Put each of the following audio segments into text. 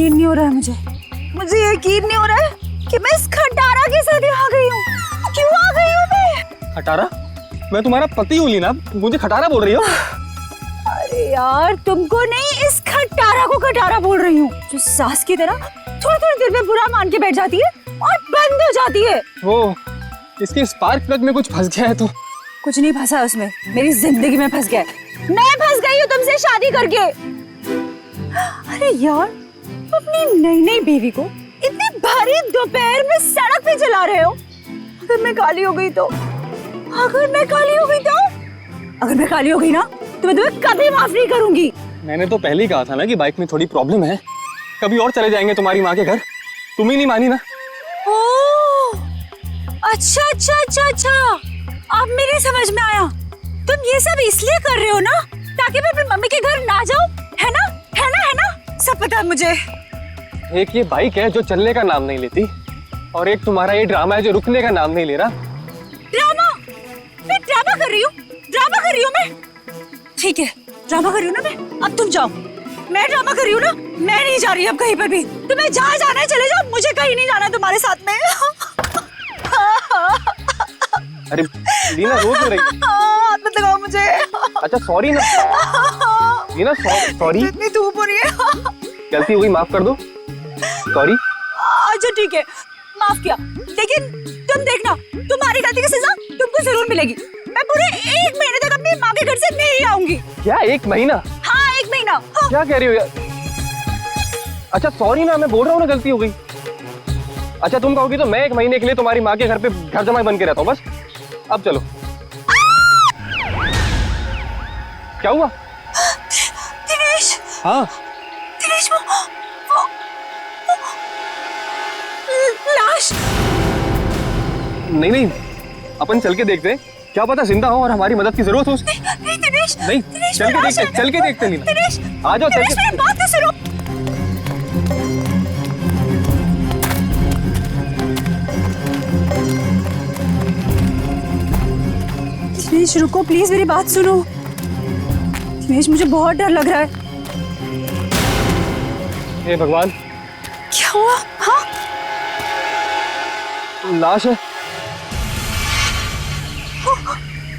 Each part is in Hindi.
यकीन नहीं हो रहा है मुझे यकीन नहीं हो रहा है कि मैं इस खटारा के साथ आ गई हूँ। क्यों आ गई हूँ मैं? खटारा? मैं तुम्हारा पति हूँ लीना, मुझे खटारा बोल रही हो? अरे यार तुमको नहीं, इस खटारा को खटारा बोल रही हूँ, जो सास की तरह थोड़ी थोड़ी देर में बुरा मान के बैठ जाती है और बंद हो जाती है। वो इसके स्पार्क प्लग में कुछ फंस गया है तो। कुछ नहीं फंसा उसमें, मेरी जिंदगी में फंस गया है। मैं फंस गई हूँ तुमसे शादी करके। अरे यार, अपनी नई नई बीवी को इतनी भारी दोपहर में सड़क पे चला रहे हो। अगर मैं काली हो गई तो, अगर मैं काली हो गई ना तो मैं तुम्हें कभी माफ नहीं करूंगी। मैंने तो पहले ही कहा था ना कि बाइक में थोड़ी प्रॉब्लम है, कभी और चले जाएंगे तुम्हारी माँ के घर। तुम ही नहीं मानी ना। ओह, अच्छा, अब मेरे समझ में आया। तुम ये सब इसलिए कर रहे हो ना ताकि मैं अपनी मम्मी के घर ना जाऊं, है ना? सब पता है मुझे। एक ये बाइक है जो चलने का नाम नहीं लेती, और एक तुम्हारा ये ड्रामा है जो रुकने का नाम नहीं ले रहा। ड्रामा? मैं ड्रामा कर रही हूँ मैं? ठीक है, ड्रामा कर रही हूँ ना मैं। अब तुम जाओ। मैं ड्रामा कर रही हूँ ना, मैं नहीं जा रही अब कहीं पर भी। तुम्हें जहाँ जाना है चले जाओ, मुझे कहीं नहीं जाना तुम्हारे साथ में। अरे लीना रो क्यों रही? हाथ मत लगाओ मुझे। अच्छा सॉरी ना लीना, सॉरी। इतनी धूप हो रही है। गलती हुई, माफ कर दो। सॉरी। अच्छा ठीक है, माफ किया, लेकिन तुम देखना, तुम्हारी गलती की सजा तुमको जरूर मिलेगी। मैं पूरे 1 महीने तक अपनी माँ के घर से नहीं आऊंगी। क्या 1 महीना? हाँ 1 महीना। हाँ। क्या कह रही हो यार? अच्छा सॉरी ना, मैं बोल रहा हूँ ना गलती हो गई। अच्छा तुम कहोगी तो मैं 1 महीने के लिए तुम्हारी माँ के घर पे घर जमाई बन के रहता हूँ बस। अब चलो। क्या हुआ? दिनेश। हाँ दिनेश, वो लाश। नहीं, अपन चल के देखते हैं, क्या पता जिंदा हो और हमारी मदद की जरूरत हो। नहीं दिनेश, नहीं, चल के देखते लीना। दिनेश, आ जाओ चल के। मेरी बात तो सुनो। दिनेश रुको प्लीज, मेरी बात सुनो। दिनेश मुझे बहुत डर लग रहा है। हे भगवान, क्या हुआ? हाँ लाश है।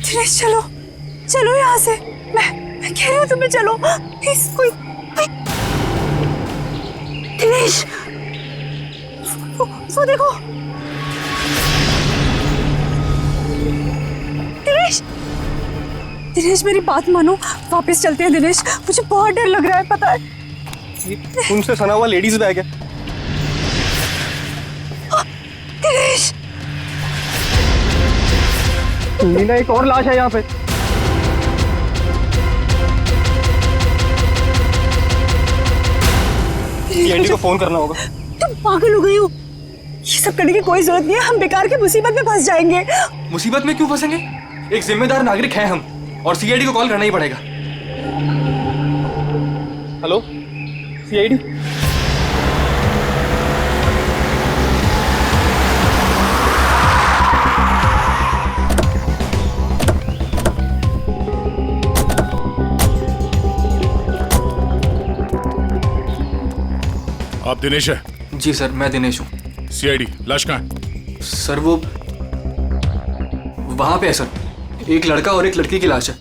दिनेश चलो यहाँ से। मैं कह रही हूँ तुम्हें चलो प्लीज। कोई दिनेश, वो देखो। दिनेश मेरी बात मानो, वापस चलते हैं दिनेश, मुझे बहुत डर लग रहा है पता है। तुमसे सना हुआ लेडीज बैग है। दिनेश, लीना एक और लाश है यहाँ पे। सीआईडी को फोन करना होगा। तुम पागल हो गई हो? ये सब करने की कोई जरूरत नहीं है, हम बेकार की मुसीबत में फंस जाएंगे। मुसीबत में क्यों फंसेंगे? एक जिम्मेदार नागरिक हैं हम, और सीआईडी को कॉल करना ही पड़ेगा। Hello CID. आप दिनेश है? जी सर, मैं दिनेश हूँ। सीआईडी, लाश कहाँ है? सर वो वहां पे है सर, एक लड़का और एक लड़की की लाश है।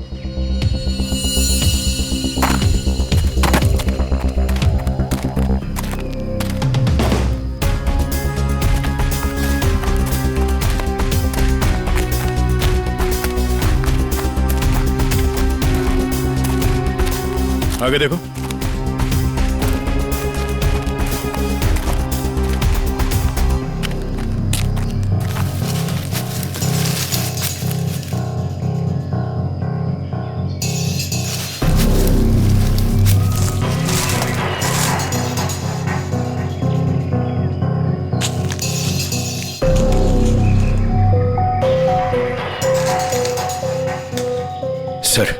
आगे देखो। सर,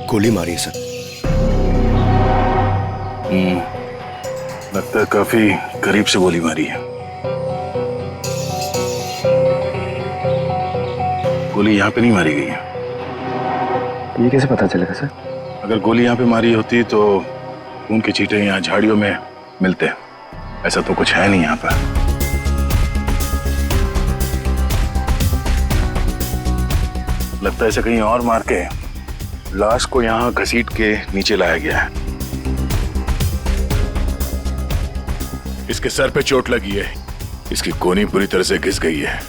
गोली मारी है सर। लगता है काफी करीब से गोली मारी है। गोली यहाँ पे नहीं मारी गई है। ये कैसे पता चलेगा सर? अगर गोली यहाँ पे मारी होती तो खून के छींटे यहाँ झाड़ियों में मिलते हैं। ऐसा तो कुछ है नहीं यहाँ पर। लगता है इसे कहीं और मार के लाश को यहाँ घसीट के नीचे लाया गया है। इसके सर पे चोट लगी है, इसकी कोहनी पूरी तरह से घिस गई है।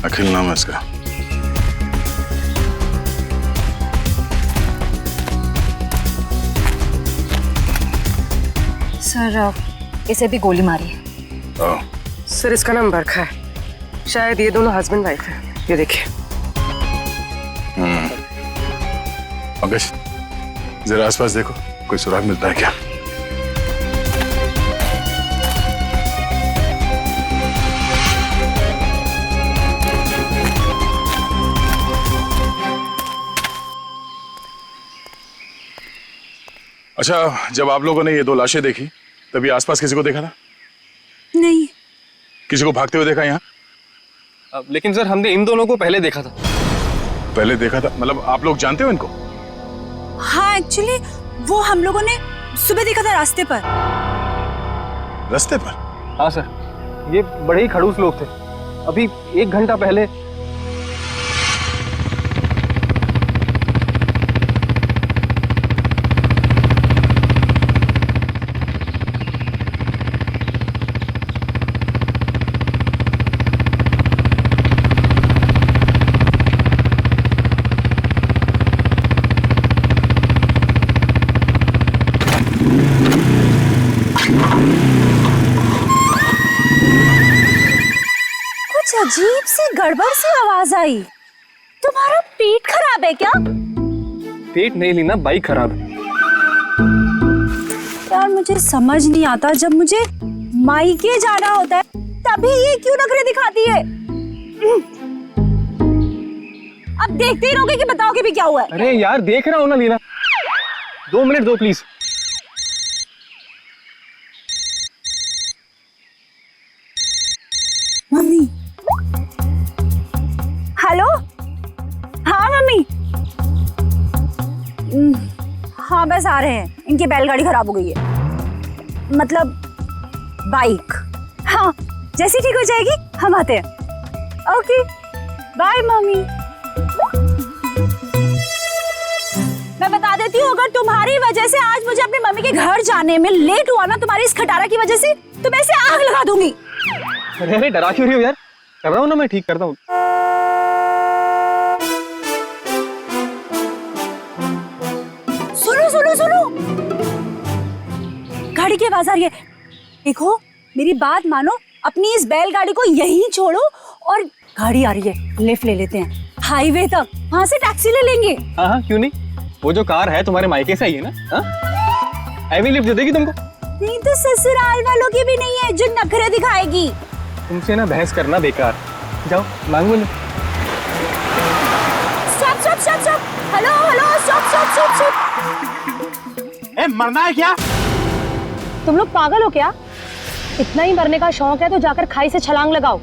अखिल नाम है इसका। सर इसे भी गोली मारी है। ओह, सर इसका नाम बरखा है, शायद ये दोनों हस्बैंड वाइफ है। ये देखिए। पंकज जरा आसपास देखो, कोई सुराग मिलता है क्या? अच्छा, जब आप लोगों ने ये दो लाशें देखी तभी आसपास किसी को देखा था? नहीं। किसी को भागते हुए देखा यहाँ? लेकिन सर हमने इन दोनों को पहले देखा था। पहले देखा था मतलब आप लोग जानते हो इनको? हाँ एक्चुअली वो हम लोगों ने सुबह देखा था रास्ते पर। रास्ते पर? हाँ सर, ये बड़े ही खड़ूस लोग थे। अभी 1 घंटा पहले। अजीब सी गड़बड़ सी आवाज आई। तुम्हारा पेट खराब है क्या? पेट नहीं लीना, बाइक खराब है। यार मुझे समझ नहीं आता, जब मुझे मायके जाना होता है तभी ये क्यों नखरे दिखाती है? अब देखते ही रहोगे कि बताओगे भी क्या हुआ है? अरे यार देख रहा हूं ना लीना, 2 मिनट दो प्लीज। मम्मी। हेलो। हाँ मम्मी। हाँ बस आ रहे हैं, इनकी बैलगाड़ी खराब हो गई है, मतलब बाइक। हाँ जैसी ठीक हो जाएगी हम आते हैं। Okay bye mummy. मैं बता देती हूँ, अगर तुम्हारी वजह से आज मुझे अपनी मम्मी के घर जाने में लेट हुआ ना, तुम्हारी इस खटारा की वजह से, तो मैं इसे आग लगा दूंगी। अरे अरे डरा क्यों रही हो यार? कर रहा हूँ ना, मैं ठीक करता हूँ। सुनो सुनो सुनो, गाड़ी की आवाज आ रही है। देखो मेरी बात मानो, अपनी इस बैलगाड़ी को यहीं छोड़ो और गाड़ी आ रही है, लिफ्ट ले लेते हैं हाईवे तक, वहां से टैक्सी ले लेंगे। हाँ हाँ क्यों नहीं, वो जो कार है तुम्हारे मायके से आई है ना, हाँ हाईवे लिफ्ट दे देगी तुमको। नहीं तो ससुराल वालों की भी नहीं है जो नखरे दिखाएगी। तुमसे ना बहस करना बेकार, जाओ मांगो ना। Stop stop stop stop, hello hello stop stop stop stop. ए, मरना है क्या? तुम लोग पागल हो क्या? इतना ही मरने का शौक है तो जाकर खाई से छलांग लगाओ।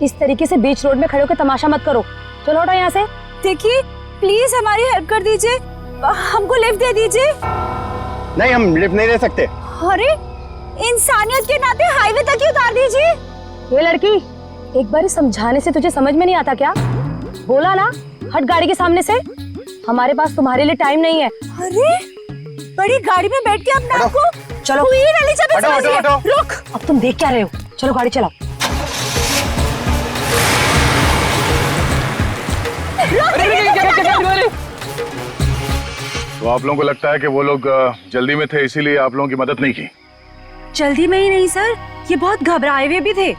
इस तरीके से बीच रोड में खड़े होकर तमाशा मत करो। चलो हटो यहाँ से। देखिए प्लीज हमारी हेल्प कर दीजिए, हमको लिफ्ट दे दीजिए। नहीं, हम लिफ्ट नहीं दे सकते। अरे इंसानियत के नाते हाईवे तक ही उतार दीजिए। ये लड़की, एक बार समझाने से तुझे समझ में नहीं आता क्या? बोला ना हट गाड़ी के सामने से। हमारे पास तुम्हारे लिए टाइम नहीं है। अरे बड़ी गाड़ी में बैठ के अपने आप को चलो रुक। अब तुम देख क्या रहे हो? चलो गाड़ी चलाओ। तो आप लोगों को लगता है कि वो लोग जल्दी में थे इसीलिए आप लोगों की मदद नहीं की? जल्दी में ही नहीं सर, ये बहुत घबराए हुए भी थे।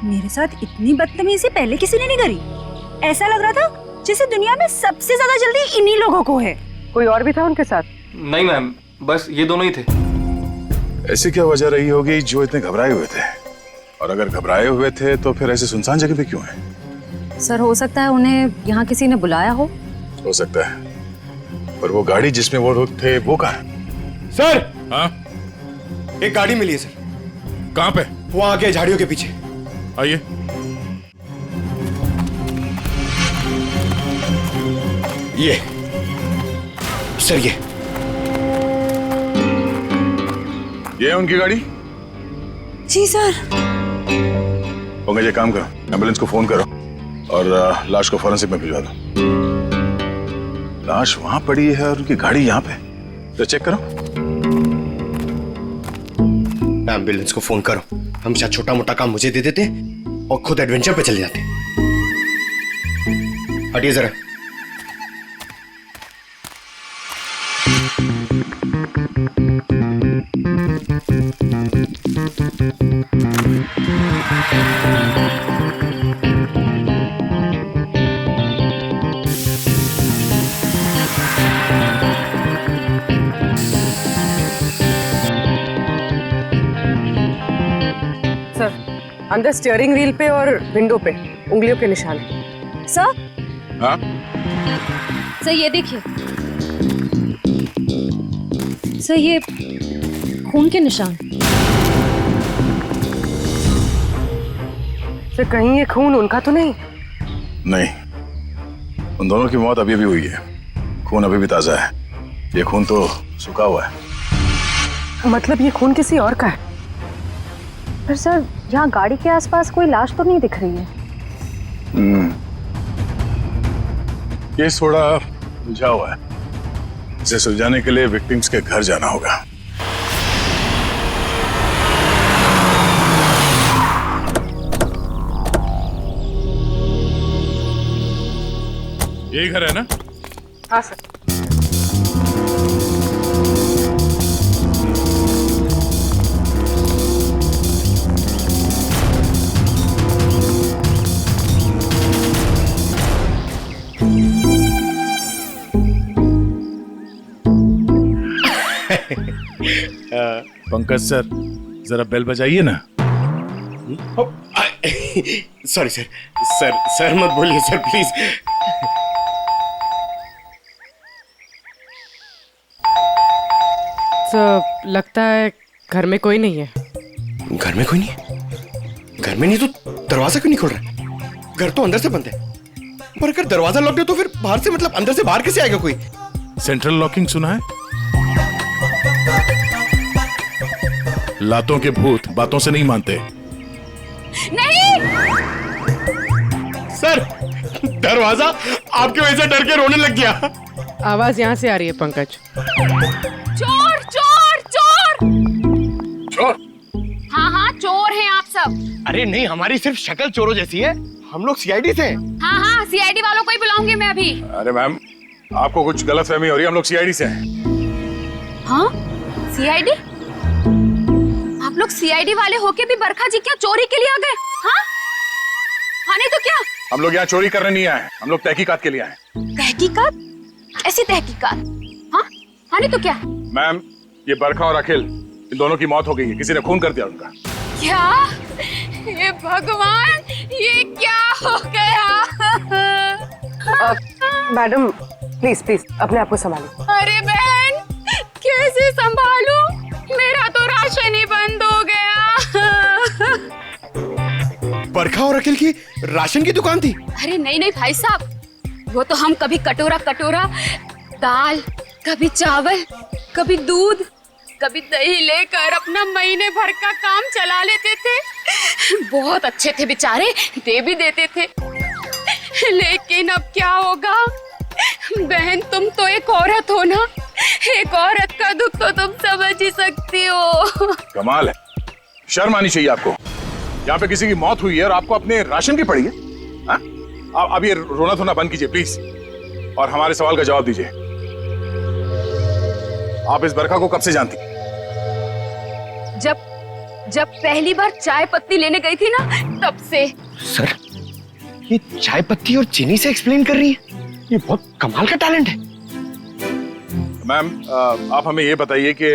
मेरे साथ इतनी बदतमीजी पहले किसी ने नहीं करी। ऐसा लग रहा था जैसे दुनिया में सबसे ज्यादा जल्दी इन्हीं लोगों को है। कोई और भी था उनके साथ? नहीं मैम, बस ये दोनों ही थे। ऐसी क्या वजह रही होगी जो इतने घबराए हुए थे? और अगर घबराए हुए थे तो फिर ऐसे सुनसान जगह पे क्यों है? सर हो सकता है उन्हें यहाँ किसी ने बुलाया हो सकता है, पर वो गाड़ी जिसमें वो लोग थे वो कहाँ है? सर, हाँ एक गाड़ी मिली है सर, कहाँ पे? वो आगे झाड़ियों के पीछे। आइए। ये सर ये है उनकी गाड़ी। जी सर। पंकज एक काम करो, एम्बुलेंस को फोन करो और लाश को फॉरेंसिक में भिजवा दो। लाश वहां पड़ी है और उनकी गाड़ी यहाँ पे, तो चेक करो। एम्बुलेंस को फोन करो। हम शायद छोटा मोटा काम मुझे दे देते और खुद एडवेंचर पे चले जाते। हटिए जरा। सर, अंदर स्टीयरिंग व्हील पे और विंडो पे उंगलियों के निशान हैं। सर हाँ सर ये देखिए सर, ये खून के निशान। सर कहीं ये खून उनका तो नहीं? नहीं, उन दोनों की मौत अभी भी हुई है। खून अभी भी ताजा है। ये खून तो सूखा हुआ है। मतलब ये खून किसी और का है? पर सर यहाँ गाड़ी के आसपास कोई लाश तो नहीं दिख रही है। केस थोड़ा उलझा हुआ है। इसे सुलझाने के लिए विक्टिम्स के घर जाना होगा। यही घर है ना? हाँ सर। पंकज सर, जरा बेल बजाइए ना। सॉरी सर, सर मत बोलिए सर प्लीज। तो लगता है घर में कोई नहीं है। घर में कोई नहीं है? घर में नहीं तो दरवाजा क्यों नहीं खोल रहा? घर तो अंदर से बंद है। पर अगर दरवाजा लॉक है तो फिर बाहर से, मतलब अंदर से बाहर कैसे आएगा कोई? सेंट्रल लॉकिंग सुना है? लातों के भूत बातों से नहीं मानते। नहीं सर, दरवाजा आपकी वजह से डर के रोने लग गया। आवाज यहाँ से आ रही है पंकज। चोर चोर चोर। चोर? हाँ हाँ चोर हैं आप सब। अरे नहीं, हमारी सिर्फ शक्ल चोरों जैसी है। हम लोग सीआईडी से हैं। हाँ हाँ सीआईडी वालों को ही बुलाऊंगी मैं अभी। अरे मैम, आपको कुछ गलतफहमी हो रही है। हम लोग सीआईडी से हैं। हाँ सीआईडी? आप लोग सीआईडी वाले होके भी बरखा जी क्या चोरी के लिए आ गए? हाँ हाँ नहीं तो क्या? हम लोग यहाँ चोरी करने नहीं आए हैं। हम लोग तहकीकात के लिए आए हैं। तहकीकात? ऐसी तहकीकात? हाँ हाँ नहीं तो क्या? मैम, ये बरखा और अखिल, इन दोनों की मौत हो गई है। किसी ने खून कर दिया उनका। क्या? ये भगवान, ये क्या हो गया? मैडम प्लीज प्लीज अपने आप को संभालिए। अरे बहन, कैसे संभालूं? मेरा तो राशन ही बंद हो गया। बरखा और अखिल की राशन की दुकान थी? अरे नहीं नहीं भाई साहब, वो तो हम कभी कटोरा कटोरा दाल, कभी चावल, कभी दूध, कभी दही लेकर अपना महीने भर का काम चला लेते थे। बहुत अच्छे थे बेचारे, दे भी देते थे। लेकिन अब क्या होगा? बहन तुम तो एक औरत हो ना, एक औरत का दुख तो तुम समझ ही सकती हो। कमाल है, शर्म आनी चाहिए आपको। यहाँ पे किसी की मौत हुई है और आपको अपने राशन की पड़ी है। हाँ? अब ये रोना धोना बंद कीजिए प्लीज, और हमारे सवाल का जवाब दीजिए। आप इस बरखा को कब से जानती? जब पहली बार चाय पत्ती लेने गई थी ना, तब से। सर, ये चाय पत्ती और चीनी से एक्सप्लेन कर रही है? ये बहुत कमाल का टैलेंट है। मैम, आप हमें ये बताइए कि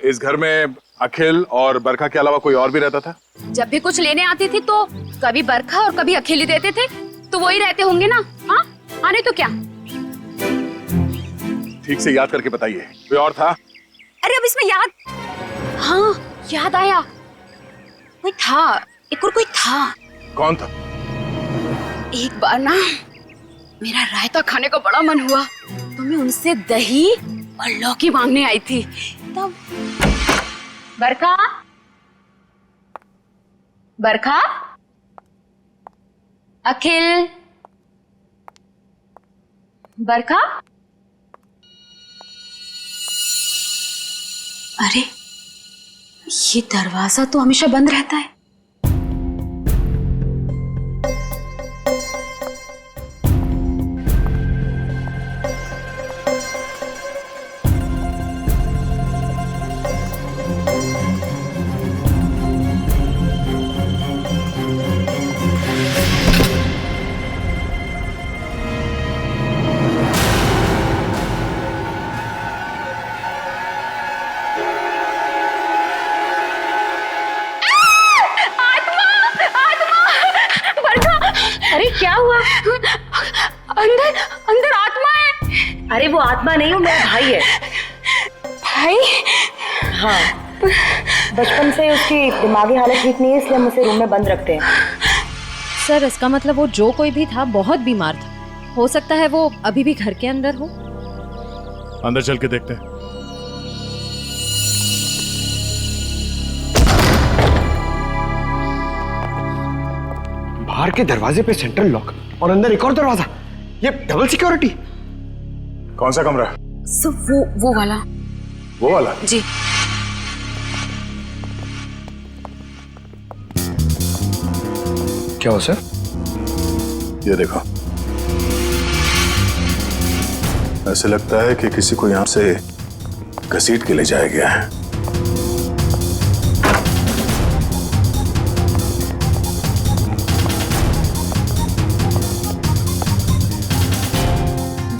इस घर में अखिल और बरखा के अलावा कोई और भी रहता था? जब भी कुछ लेने आती थी तो कभी बरखा और कभी अखिल ही देते थे, तो वही रहते होंगे ना। हाँ हाँ नहीं तो क्या? ठीक से याद करके बताइए, कोई और था? अरे अब इसमें याद, हाँ याद आया, कोई था, एक और कोई था। कौन था? एक बार ना मेरा रायता खाने का बड़ा मन हुआ, तो मैं उनसे दही और लौकी मांगने आई थी तब। बरखा, बरखा, अखिल, बरखा। अरे ये दरवाजा तो हमेशा बंद रहता है। अरे क्या हुआ? अंदर अंदर आत्मा है। अरे वो आत्मा नहीं, वो मेरा भाई है। भाई? हाँ, बचपन से उसकी दिमागी हालत ठीक नहीं है, इसलिए हम उसे रूम में बंद रखते हैं। सर इसका मतलब वो जो कोई भी था बहुत बीमार था। हो सकता है वो अभी भी घर के अंदर हो। अंदर चल के देखते हैं। बाहर के दरवाजे पे सेंट्रल लॉक और अंदर एक और दरवाजा, ये डबल सिक्योरिटी। कौन सा कमरा? सब वो वाला। वो वाला? जी। क्या हो सर? ये देखो, ऐसे लगता है कि किसी को यहां से घसीट के ले जाया गया है।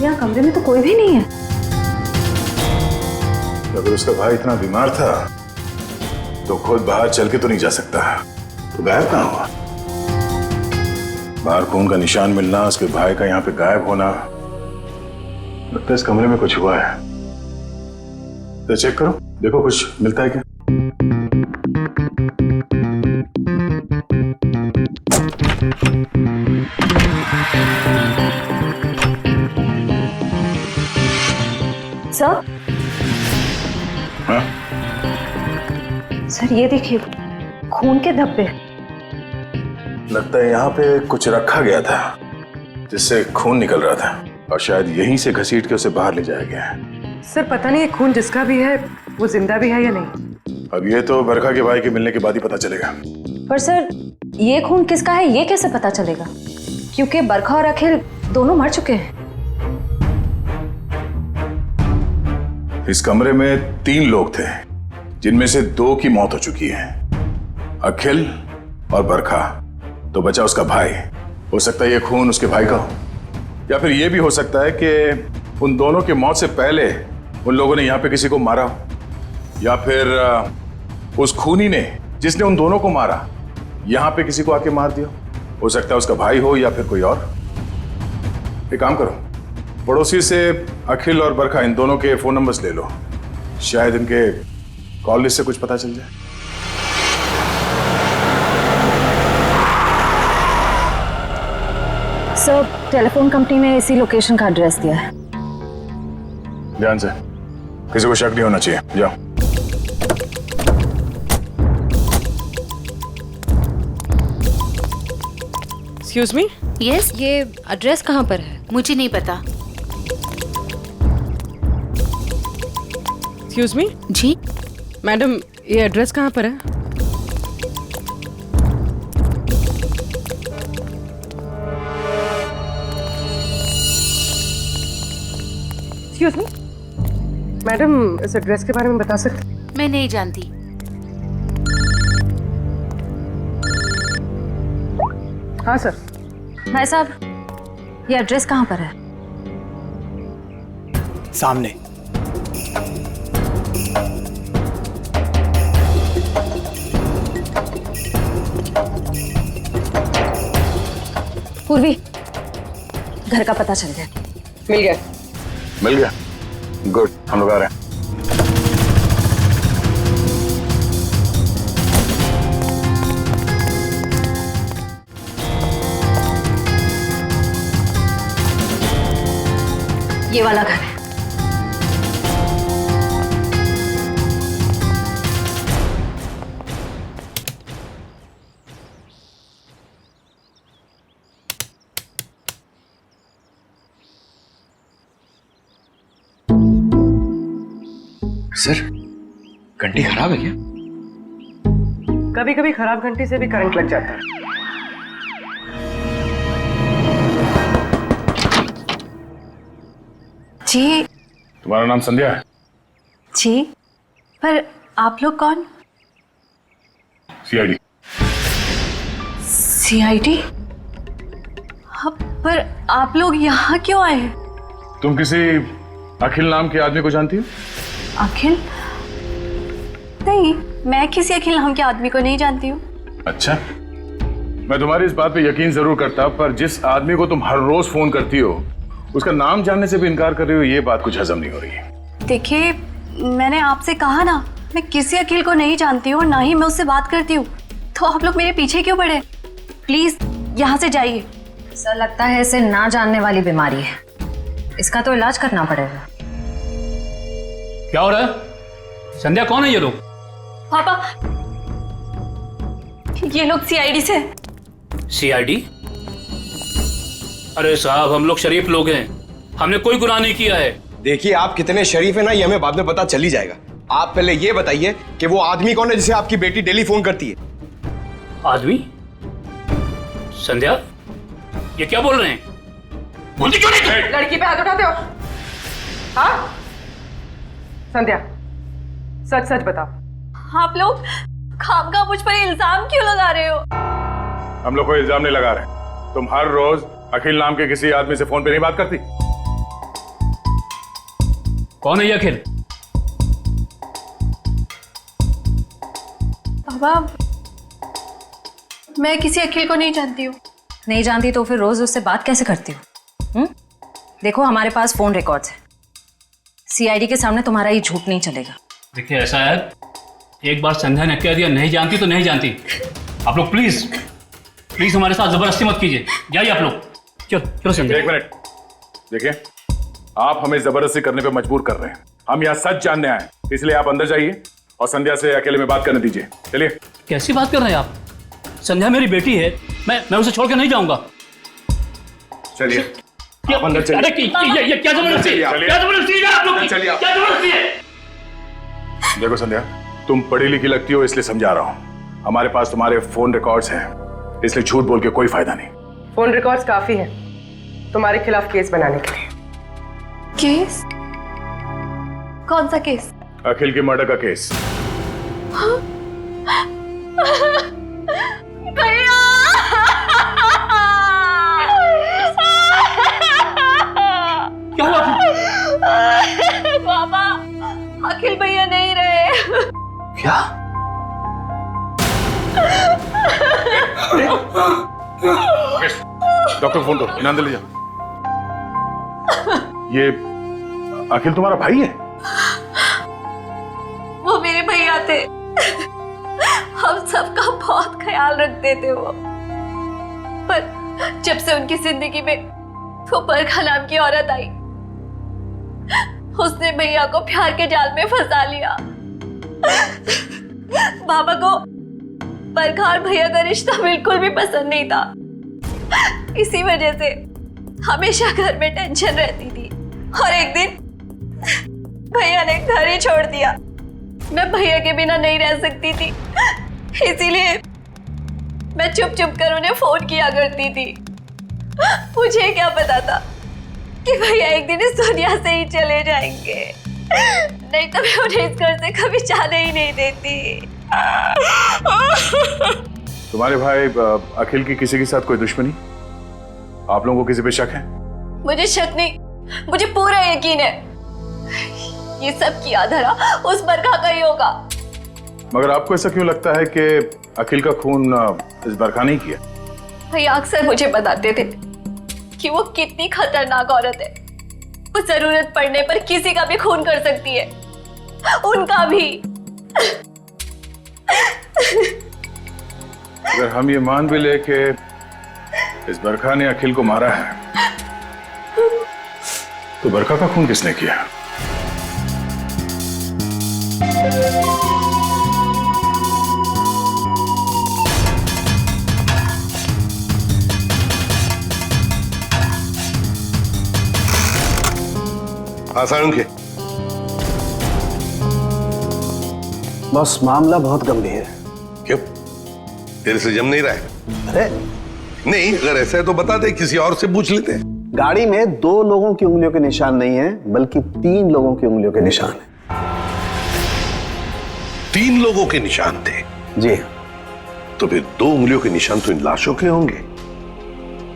यहाँ कमरे में तो कोई भी नहीं है। अगर उसका भाई इतना बीमार था तो खुद बाहर चल के तो नहीं जा सकता, तो गायब कहाँ हुआ? बाहर खून का निशान मिलना, उसके भाई का यहाँ पे गायब होना, लगता है इस कमरे में कुछ हुआ है। तो चेक करो, देखो कुछ मिलता है क्या। सर, हाँ? सर ये देखिए, खून के धब्बे। लगता है यहाँ पे कुछ रखा गया था जिससे खून निकल रहा था और शायद यहीं से घसीट के उसे बाहर ले जाया गया है। सर पता नहीं ये खून जिसका भी है वो जिंदा भी है या नहीं। अब ये तो बरखा के भाई के मिलने के बाद ही पता चलेगा। पर सर ये खून किसका है ये कैसे पता चलेगा? क्योंकि बरखा और अखिल दोनों मर चुके हैं। इस कमरे में 3 लोग थे जिनमें से 2 की मौत हो चुकी है, अखिल और बरखा। तो बचा उसका भाई। हो सकता है ये खून उसके भाई का हो, या फिर ये भी हो सकता है कि उन दोनों की मौत से पहले उन लोगों ने यहाँ पे किसी को मारा हो, या फिर उस खूनी ने जिसने उन दोनों को मारा यहाँ पे किसी को आके मार दिया। हो सकता है उसका भाई हो या फिर कोई और। एक काम करो, पड़ोसी से अखिल और बरखा इन दोनों के फोन नंबर्स ले लो, शायद इनके कॉल लिस्ट से कुछ पता चल जाए। सर टेलीफोन कंपनी ने इसी लोकेशन का एड्रेस दिया है। ध्यान से, किसी को शक नहीं होना चाहिए। जाओ। Excuse me, yes. ये एड्रेस कहाँ पर है? मुझे नहीं पता। एक्सक्यूज मी जी मैडम, ये एड्रेस कहाँ पर है? एक्सक्यूज मी मैडम, इस एड्रेस के बारे में बता सकते? मैं नहीं जानती। हाँ सर। भाई साहब, ये एड्रेस कहाँ पर है? सामने। पूर्वी, घर का पता चल गया। मिल गया। मिल गया? गुड, हम लोग आ रहे हैं। ये वाला घर है। सर, घंटी खराब है क्या? कभी कभी खराब घंटी से भी करंट लग जाता है। जी। तुम्हारा नाम संध्या है? जी, पर आप लोग कौन? सीआईडी। सीआईडी? पर आप लोग यहाँ क्यों आए? तुम किसी अखिल नाम के आदमी को जानती हो? अखिल? नहीं, मैं किसी अखिल नाम के आदमी को नहीं जानती हूँ। अच्छा, मैं तुम्हारी इस बात पे यकीन जरूर करता, पर जिस आदमी को तुम हर रोज फोन करती हो उसका नाम जानने से भी इनकार कर रही हो, ये बात कुछ हजम नहीं हो रही है। देखिए, मैंने आपसे कहा ना, मैं किसी अखिल को नहीं जानती हूँ, ना ही मैं उससे बात करती हूँ, तो आप लोग मेरे पीछे क्यों पड़े? प्लीज यहाँ से जाइए। सर, लगता है इसे ना जानने वाली बीमारी है, इसका तो इलाज करना पड़ेगा। क्या हो रहा है? संध्या, कौन है ये लोग? पापा, ये लोग सीआईडी से। सीआईडी? अरे साहब, हम लोग शरीफ लोग हैं, हमने कोई गुनाह नहीं किया है। देखिए, आप कितने शरीफ है ना, ये हमें बाद में पता चल ही जाएगा। आप पहले ये बताइए कि वो आदमी कौन है जिसे आपकी बेटी डेली फोन करती है? आदमी? संध्या, ये क्या बोल रहे हैं? बोलती क्यों नहीं? लड़की पे हाथ उठाते हो? हाँ संध्या, सच सच बताओ। आप लोग खामखा मुझ पर इल्जाम क्यों लगा रहे हो? हम लोग कोई इल्जाम नहीं लगा रहे। तुम हर रोज अखिल नाम के किसी आदमी से फोन पे नहीं बात करती? कौन है ये अखिल? पापा, मैं किसी अखिल को नहीं जानती हूँ। नहीं जानती तो फिर रोज उससे बात कैसे करती हो? देखो, हमारे पास फोन रिकॉर्ड्स है, सीआईडी के सामने तुम्हारा ये झूठ नहीं चलेगा। देखिए, ऐसा है, एक बार संध्या ने कह दिया नहीं जानती तो नहीं जानती। आप लोग प्लीज प्लीज हमारे साथ जबरदस्ती मत कीजिए। जाइए आप लोग। चलो चलो संध्या। एक मिनट, देखिए, आप हमें जबरदस्ती करने पे मजबूर कर रहे हैं। हम यहाँ सच जानने आए, इसलिए आप अंदर जाइए और संध्या से अकेले में बात करने दीजिए। चलिए। कैसी बात कर रहे हैं आप? संध्या मेरी बेटी है, मैं उसे छोड़ के नहीं जाऊंगा। चलिए, आप अंदर चलिए। अरे ये क्या जबरदस्ती है? क्या जबरदस्ती है आप लोग की? क्या जबरदस्ती है? देखो संध्या, तुम पढ़ी लिखी लगती हो इसलिए समझा रहा हूँ। हमारे पास तुम्हारे फोन रिकॉर्ड्स हैं, इसलिए झूठ बोल के कोई फायदा नहीं। फोन रिकॉर्ड्स काफी है तुम्हारे खिलाफ केस बनाने के लिए। केस? कौन सा केस? अखिल के मर्डर का केस। भैया! क्या हुआ? पापा, अखिल भैया नहीं रहे। क्या? डॉक्टर फोन दो, इन्हें अंदर ले जाओ। ये अखिल तुम्हारा भाई है? वो मेरे भैया थे, हम सबका बहुत ख्याल रखते थे वो। पर जब से उनकी जिंदगी में वो बरखा नाम की औरत आई, उसने भैया को प्यार के जाल में फंसा लिया। बाबा को बरखा और भैया का रिश्ता बिल्कुल भी पसंद नहीं था। इसी वजह से हमेशा घर में टेंशन रहती थी, और एक दिन भैया ने घर ही छोड़ दिया। मैं भैया के बिना नहीं रह सकती थी, इसीलिए मैं चुप चुप कर उन्हें फोन किया करती थी। मुझे क्या पता था कि भैया एक दिन इस दुनिया से ही चले जाएंगे, नहीं तो मैं उन्हें इस घर से कभी जाने ही नहीं देती। तुम्हारे भाई अखिल की किसी के साथ कोई दुश्मनी? आप लोगों को किसी पे शक है? मुझे शक नहीं, मुझे पूरा यकीन है ये सब किया धरा उस बरखा का ही होगा। मगर आपको ऐसा क्यों लगता है कि अखिल का खून इस बरखा नहीं किया? भैया अक्सर मुझे बताते थे कि वो कितनी खतरनाक औरत है। वो जरूरत पड़ने पर किसी का भी खून कर सकती है, उनका भी। अगर हम ये मान भी ले कि इस बरखा ने अखिल को मारा है, तो बरखा का खून किसने किया? आसान के बस मामला बहुत गंभीर है। क्यों? तेरे से जम नहीं रहा है? अरे नहीं, अगर ऐसा है तो बता दे, किसी और से पूछ लेते हैं। गाड़ी में 2 लोगों की उंगलियों के निशान नहीं है, बल्कि 3 लोगों की उंगलियों के निशान है। 3 लोगों के निशान थे? जी। तो फिर 2 उंगलियों के निशान तो इन लाशों के होंगे,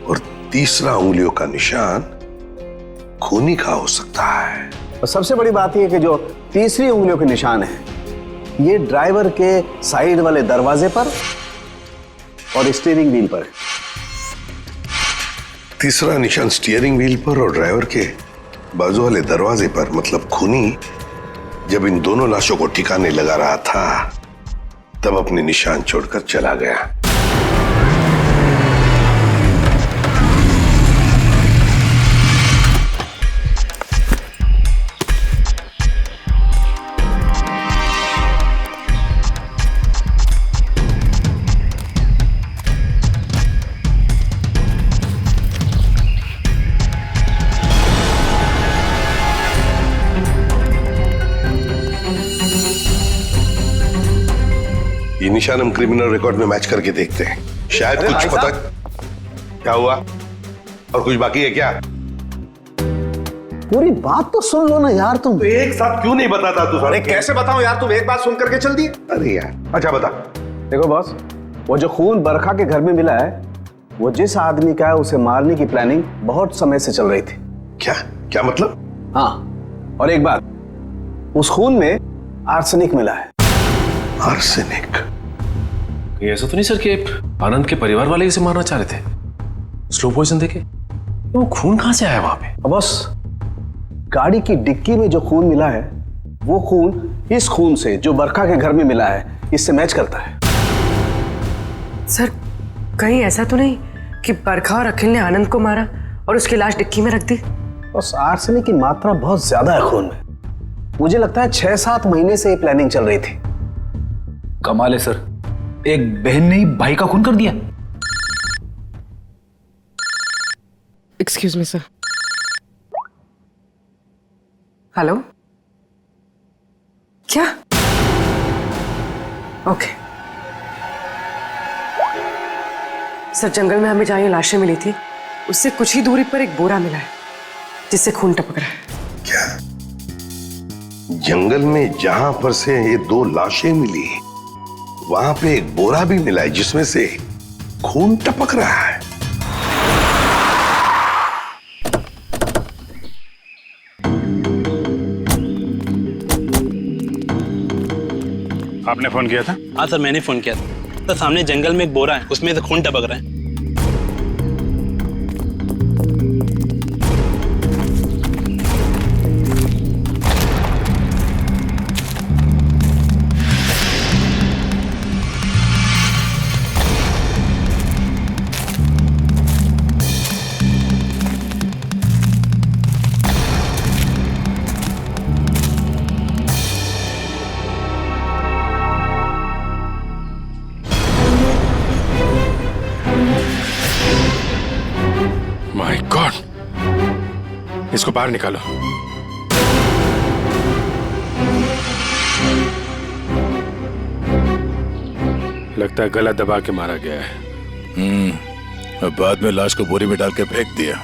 और तीसरा उंगलियों का निशान खूनी का हो सकता है। और सबसे बड़ी बात यह है कि जो तीसरी उंगलियों के निशान है, ये ड्राइवर के साइड वाले दरवाजे पर और स्टीयरिंग व्हील पर है। तीसरा निशान स्टीयरिंग व्हील पर और ड्राइवर के बाजू वाले दरवाजे पर, मतलब खूनी जब इन दोनों लाशों को ठिकाने लगा रहा था तब अपने निशान छोड़कर चला गया। ये निशान हम क्रिमिनल रिकॉर्ड में मैच करके देखते हैं, शायद कुछ पता। क्या हुआ? और कुछ बाकी है क्या? पूरी बात तो सुन लो ना यार तुम। तो एक साथ क्यों नहीं बताता तू? अरे कैसे बताऊं यार, तुम एक बात सुन करके चल दिए। अरे यार, अच्छा बता। देखो बॉस, वो जो खून बरखा के घर में मिला है, वो जिस आदमी का है उसे मारने की प्लानिंग बहुत समय से चल रही थी। क्या क्या मतलब? हाँ, और एक बात, उस खून में आर्सेनिक मिला है। आर्सेनिक? ये ऐसा तो नहीं सर कि आनंद के परिवार वाले इसे मारना चाह रहे थे? स्लो पॉइजन देके? वो खून कहां से आया वहां पे? बस गाड़ी की डिक्की में जो खून मिला है, वो खून इस खून से जो बरखा के घर में मिला है, इससे मैच करता है। सर, कहीं ऐसा तो नहीं कि बरखा और अखिल ने आनंद को मारा और उसकी लाश डिक्की में रख दी? बस आर्सेनिक की मात्रा बहुत ज्यादा है खून में। मुझे लगता है 6-7 महीने से ये प्लानिंग चल रही थी। कमाल है सर, एक बहन ने ही भाई का खून कर दिया। Excuse me sir. हेलो? क्या? ओके सर, जंगल में हमें जहां ये लाशें मिली थी, उससे कुछ ही दूरी पर एक बोरा मिला है जिससे खून टपक रहा है। क्या? जंगल में जहां पर से ये 2 लाशें मिली, वहां पे एक बोरा भी मिला है जिसमें से खून टपक रहा है। आपने फोन किया था? हाँ सर, मैंने फोन किया था। तो सामने जंगल में एक बोरा है, उसमें से खून टपक रहा है। माय गॉड, इसको बाहर निकालो। लगता है गला दबा के मारा गया है। अब बाद में लाश को बोरी में डाल के फेंक दिया।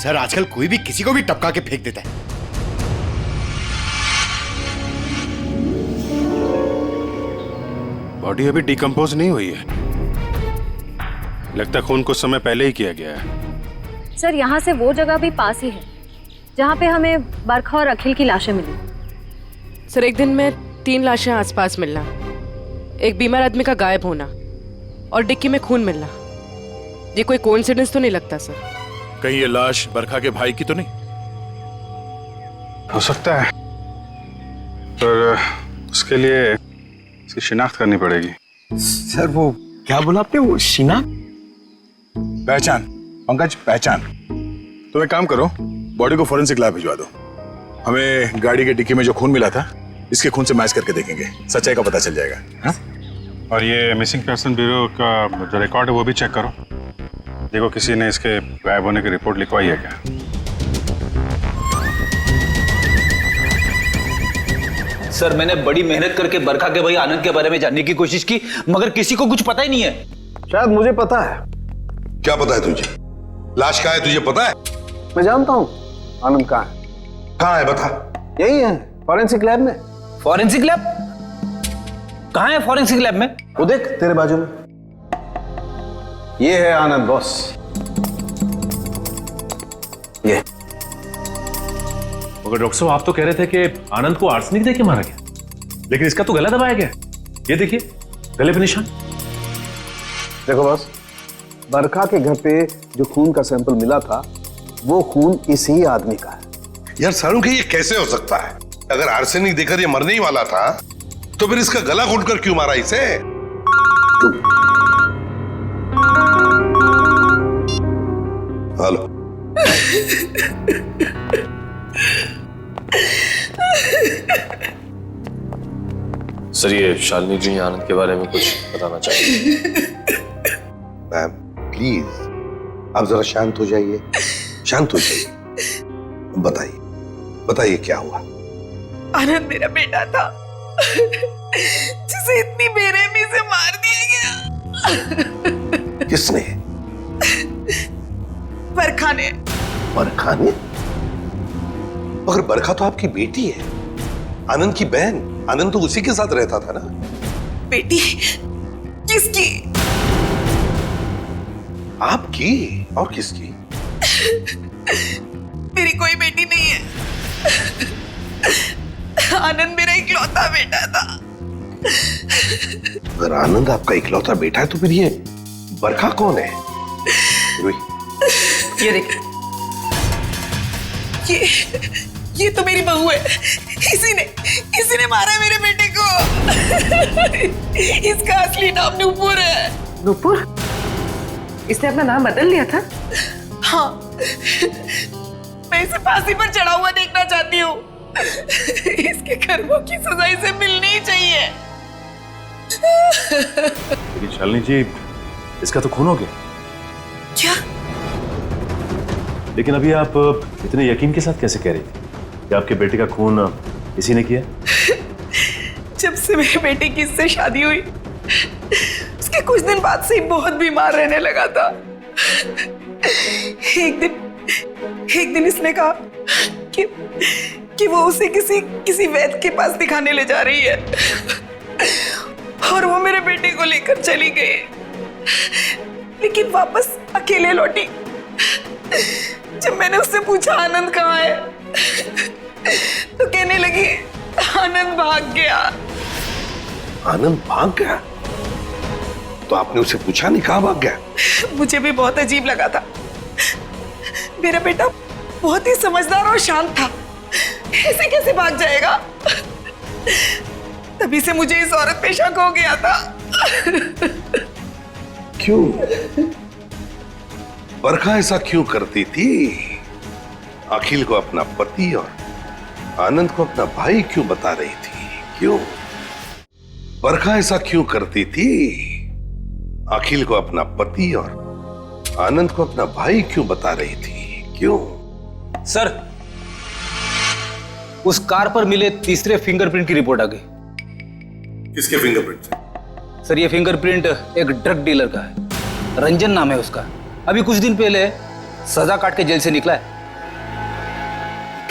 सर, आजकल कोई भी किसी को भी टपका के फेंक देता है। बॉडी अभी डिकम्पोज नहीं हुई है। लगता है खून कुछ समय पहले ही किया गया है। सर, यहाँ से वो जगह भी पास ही है जहाँ पे हमें बरखा और अखिल की लाशें मिली। सर, एक दिन में 3 लाशें आसपास मिलना, एक बीमार आदमी का गायब होना और डिक्की में खून मिलना, ये कोई कोइंसिडेंस तो नहीं लगता सर? कहीं ये लाश बरखा के भाई की तो नहीं? हो सकता है, पर उसके लिए इसकी शिनाख्त करनी पड़ेगी। सर, वो क्या बोला आपने? वो शिनाख्त? पहचान, पंकज पहचान। तो एक काम करो, बॉडी को फॉरेंसिक लैब भिजवा दो। हमें गाड़ी के डिक्की में जो खून मिला था इसके खून से मैच करके देखेंगे, सच्चाई का पता चल जाएगा। हाँ? और ये मिसिंग पर्सन ब्यूरो का जो रिकॉर्ड है वो भी चेक करो, देखो किसी ने इसके गायब होने की रिपोर्ट लिखवाई है क्या। सर मैंने बड़ी मेहनत करके बरखा के भाई आनंद के बारे में जानने की कोशिश की, मगर किसी को कुछ पता ही नहीं है। शायद मुझे पता है। क्या पता है तुझे? लाश कहाँ है तुझे पता है? मैं जानता हूँ आनंद कहाँ है। कहाँ है बता। यही है फॉरेंसिक लैब में। Forensic lab? कहाँ है फॉरेंसिक लैब में? वो देख तेरे बाजू में, ये है आनंद बॉस। ये मगर डॉक्टर साहब आप तो कह रहे थे कि आनंद को आर्सेनिक देके मारा गया, लेकिन इसका तो गला दबाया गया। ये देखिए गले पे निशान। देखो बॉस, बरखा के घर पे जो खून का सैंपल मिला था वो खून इसी आदमी का है। यार सारू के ये कैसे हो सकता है? अगर आर्सेनिक देकर ये मरने ही वाला था तो फिर इसका गला घोटकर क्यों मारा इसे? हेलो। सर ये शालिनी जी आनंद के बारे में कुछ बताना चाहिए। मैम प्लीज आप जरा शांत हो जाइए, शांत हो जाइए। बताइए बताइए क्या हुआ? आनंद मेरा बेटा था जिसे इतनी बेरहमी से मार दिया गया। किसने? बरखा ने। बरखा ने? मगर बरखा तो आपकी बेटी है, आनंद की बहन। आनंद तो उसी के साथ रहता था ना। बेटी? किसकी? आपकी और किसकी? मेरी कोई बेटी नहीं है। आनंद मेरा इकलौता बेटा था। अगर आनंद आपका इकलौता बेटा है तो फिर ये बरखा कौन है? ये देख, ये तो मेरी बहू है। इसी ने मारा मेरे बेटे को। इसका असली नाम नूपुर है। नूपुर? इसने अपना नाम बदल लिया था? हाँ, मैं इसे फांसी पर चढ़ा हुआ देखना चाहती हूँ। इसके कर्मों की सजा इसे मिलनी ही चाहिए। लेकिन शालिनी जी इसका तो खून हो गया। क्या? लेकिन अभी आप इतने यकीन के साथ कैसे कह रही थी कि आपके बेटे का खून इसी ने किया? जब से मेरे बेटे की इससे शादी हुई उसके कुछ दिन बाद से ही बहुत बीमार रहने लगा था। एक दिन इसने कहा कि वो उसे किसी वैद्य के पास दिखाने ले जा रही है और वो मेरे बेटे को लेकर चली गई, लेकिन वापस अकेले लौटी। जब मैंने उससे पूछा आनंद कहाँ है तो कहने लगी आनंद भाग गया। आनंद भाग गया? तो आपने उसे पूछा नहीं कहाँ भाग गया? मुझे भी बहुत अजीब लगा था। मेरा बेटा बहुत ही समझदार और शांत था, ऐसे कैसे भाग जाएगा? तभी से मुझे इस औरत पे शक हो गया था। क्यों? बरखा ऐसा क्यों करती थी? अखिल को अपना पति और आनंद को अपना भाई क्यों बता रही थी? क्यों? बरखा ऐसा क्यों करती थी? अखिल को अपना पति और आनंद को अपना भाई क्यों बता रही थी? क्यों? सर उस कार पर मिले तीसरे फिंगरप्रिंट की रिपोर्ट आ गई। किसके फिंगरप्रिंट? सर ये फिंगरप्रिंट एक ड्रग डीलर का है, रंजन नाम है उसका। अभी कुछ दिन पहले सजा काट के जेल से निकला है।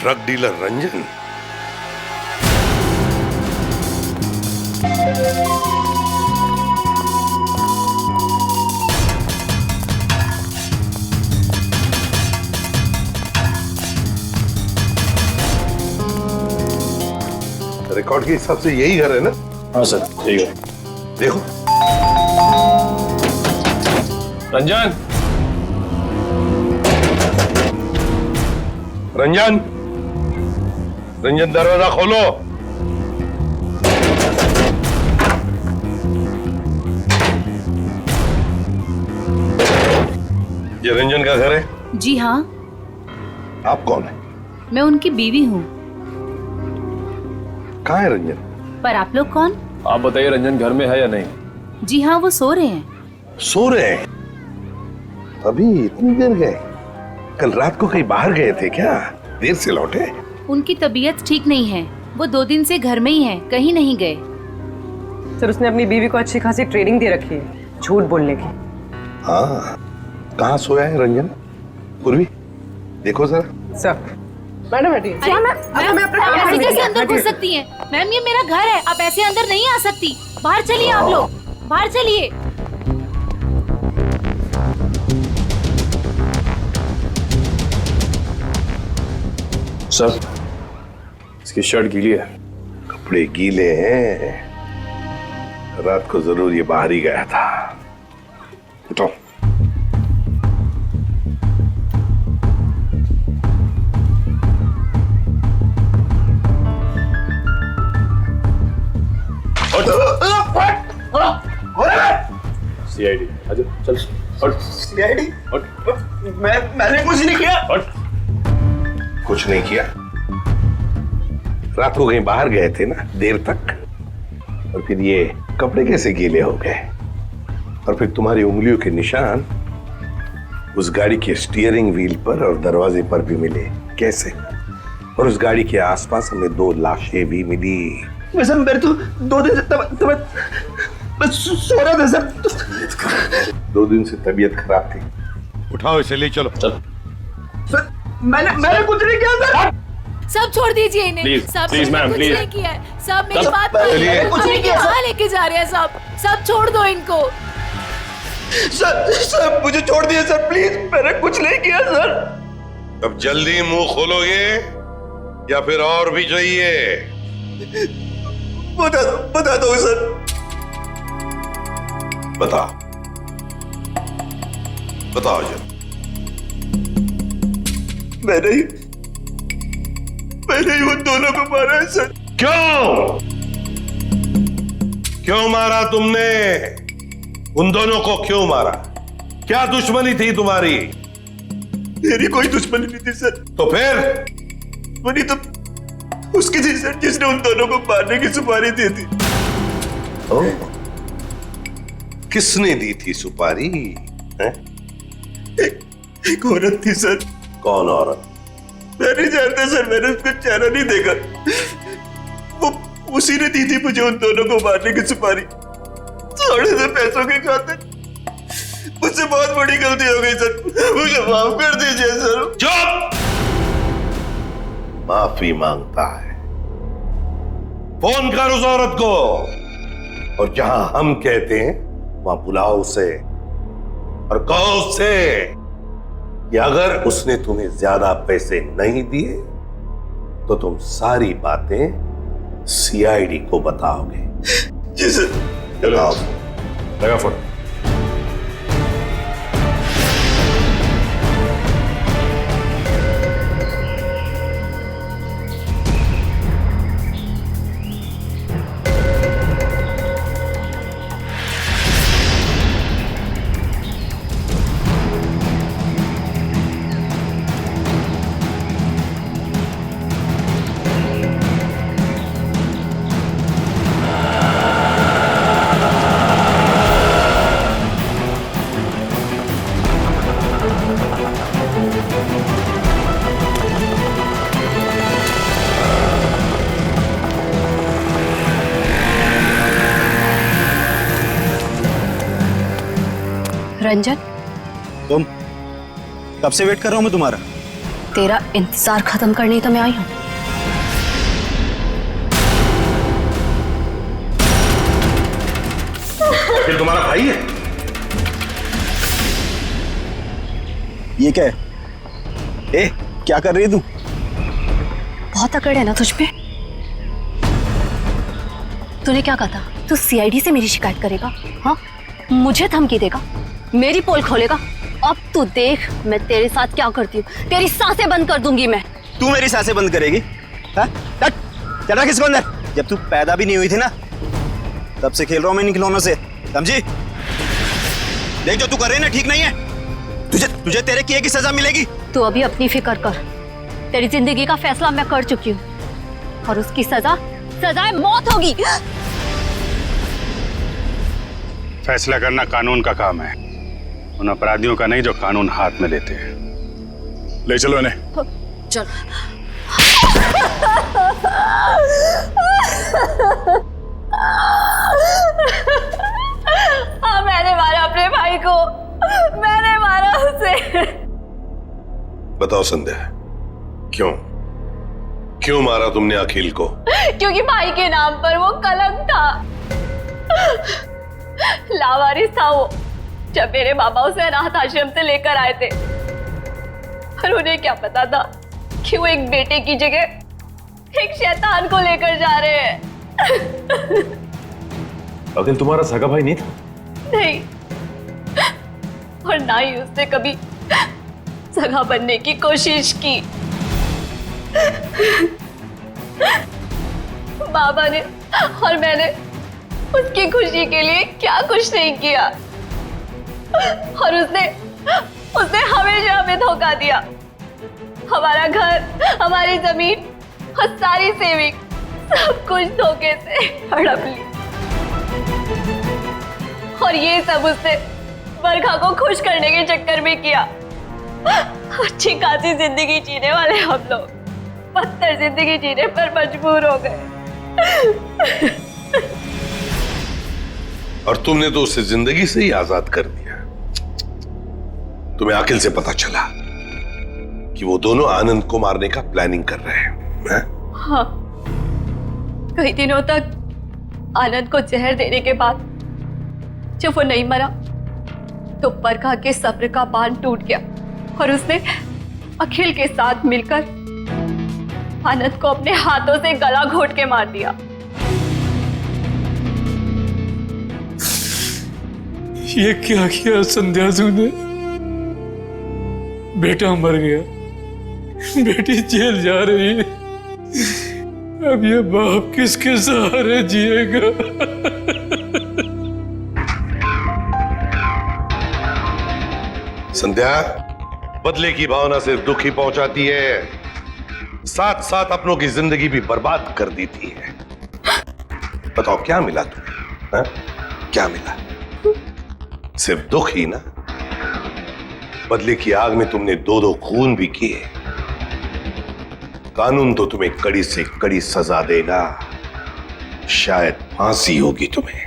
Drug dealer Ranjan? रिकॉर्ड के हिसाब से यही घर है ना? हाँ सर ठीक है। देखो रंजन, रंजन, रंजन दरवाजा खोलो। ये रंजन का घर है? जी हाँ। आप कौन है? मैं उनकी बीवी हूँ। कहाँ है रंजन? पर आप लोग कौन? आप बताइए, रंजन घर में है या नहीं? जी हाँ, वो सो रहे हैं। सो रहे हैं? अभी इतनी देर गए? कल रात को कहीं बाहर गए थे क्या? देर से लौटे? उनकी तबीयत ठीक नहीं है, वो 2 दिन से घर में ही है, कहीं नहीं गए। सर, उसने अपनी बीवी को अच्छी खासी ट्रेनिंग दे रखी है झूठ बोलने की। हाँ, कहाँ सोया है रंजन? पूर्वी, देखो जरा। सर, मैडम बैठिए। आप ऐसे कैसे अंदर घुस सकती हैं? मैम, ये मेरा घर है, आप ऐसे अंदर नहीं आ सकती। बाहर चलिए आप लोग, बाहर चलिए। सर, इसकी शर्ट गीली है। कपड़े गीले हैं? रात को जरूर ये बाहर ही गया था। उठो। सीआईडी, आजा, चल। सीआईडी? मैंने कुछ नहीं किया। कुछ नहीं किया? रात को कहीं बाहर गए थे ना, देर तक, और फिर ये कपड़े कैसे गीले हो गए? और फिर तुम्हारी उंगलियों के निशान उस गाड़ी के स्टीयरिंग व्हील पर और दरवाजे पर भी मिले, कैसे? और उस गाड़ी के आसपास हमें 2 लाशें भी मिली। वैसे मेरे तो 2 दिन से बस सो रहा था सर। 2 दिन से तबीयत खराब थी। उठाओ इसे, ले चलो। चल। सर, मैंने कुछ नहीं किया सर। सब छोड़ दीजिए इन्हें। Please, सब please, मैंने ma'am, कुछ please. नहीं किया है। सब मेरी सब बात चलिए। कुछ नहीं किया। कहाँ लेके जा रहे हैं सब? सब छोड़ दो इनको। सर मुझे छोड़ दिए सर, प्लीज। मैंने कुछ नहीं किया सर। अब जल्दी मुंह खोलोगे या फिर और भी चाहिए? बता दो सर। बताओ जल्दी। मैंने ही उन दोनों को मारा है सर। क्यों मारा तुमने? उन दोनों को क्यों मारा? क्या दुश्मनी थी तुम्हारी? मेरी कोई दुश्मनी नहीं थी सर। तो फिर? दुश्मनी तो उसकी थी सर, जिसने उन दोनों को मारने की सुपारी दी थी। किसने दी थी सुपारी? एक औरत थी सर। कौन औरत? मैं नहीं जानता सर, मैंने उसका चेहरा नहीं देखा। वो उसी ने दी थी मुझे उन दोनों को मारने की सुपारी, थोड़े से पैसों के खातिर। मुझसे बहुत बड़ी गलती हो गई सर, मुझे माफ कर दीजिए सर। चुप! माफी मांगता है? फोन कर उस औरत को, और जहां हम कहते हैं वहां बुलाओ उसे, और कहो उससे कि अगर उसने तुम्हें ज्यादा पैसे नहीं दिए तो तुम सारी बातें सीआईडी को बताओगे। जी सर। लगाओ, लगा फोन। रंजन, तुम कब से वेट कर रहा हूं मैं तुम्हारा? तेरा इंतजार खत्म करने ही तो मैं आई हूँ। फिर तुम्हारा भाई है? ये क्या है? ए, क्या कर रही है तू? बहुत अकड़ है ना तुझ पे। तूने क्या कहा था? तू सीआईडी से मेरी शिकायत करेगा? हाँ, मुझे धमकी देगा, मेरी पोल खोलेगा। अब तू देख मैं तेरे साथ क्या करती हूँ। तेरी सांसें बंद कर दूंगी मैं। तू मेरी सांसें बंद करेगी? हाँ? चढ़ा किसको अंदर? जब तू पैदा भी नहीं हुई थी ना, तब से खेल रहा हूं मैं इन खिलौनों से, समझी? देख जो तू कर रही है ना, ठीक नहीं है। तुझे तेरे किए की सजा मिलेगी। तू अभी अपनी फिक्र कर, तेरी जिंदगी का फैसला मैं कर चुकी हूँ और उसकी सजा मौत होगी। फैसला करना कानून का काम है, उन अपराधियों का नहीं जो कानून हाथ में लेते हैं। ले चलो इन्हें। चल। हाँ, मैंने मारा अपने भाई को, मैंने मारा उसे। बताओ संध्या, क्यों मारा तुमने अखिल को? क्योंकि भाई के नाम पर वो कलंक था, लावारिस था वो। जब मेरे बाबा उसे अनाथ आश्रम से लेकर आए थे, पर उन्हें क्या पता था कि वो एक बेटे की जगह एक शैतान को लेकर जा रहे हैं। अखिल तुम्हारा सगा भाई नहीं था? नहीं, और ना ही उसने कभी सगा बनने की कोशिश की। बाबा ने और मैंने उसकी खुशी के लिए क्या कुछ नहीं किया, और उसने हमेशा हमें धोखा दिया। हमारा घर, हमारी जमीन और सारी सेविंग सब कुछ धोखे से हड़प ली, और ये सब उसने बरखा को खुश करने के चक्कर में किया। अच्छी खासी जिंदगी जीने वाले हम लोग बदतर जिंदगी जीने पर मजबूर हो गए। और तुमने तो उसे जिंदगी से ही आजाद कर दिया। तुम्हें अखिल से पता चला कि वो दोनों आनंद को मारने का प्लानिंग कर रहे हैं। हाँ, कई दिनों तक आनंद को जहर देने के बाद जब वो नहीं मरा तो बरखा के सब्र का बांध टूट गया, और उसने अखिल के साथ मिलकर आनंद को अपने हाथों से गला घोट के मार दिया। ये क्या किया संध्या तूने? बेटा मर गया, बेटी जेल जा रही है, अब ये बाप किसके सहारे जिएगा? संध्या, बदले की भावना सिर्फ दुख ही पहुंचाती है, साथ साथ अपनों की जिंदगी भी बर्बाद कर देती है। बताओ क्या मिला तुम्हें? हा? क्या मिला? सिर्फ दुख ही ना? बदले की आग में तुमने दो खून भी किए। कानून तो तुम्हें कड़ी से कड़ी सजा देगा, शायद फांसी होगी तुम्हें।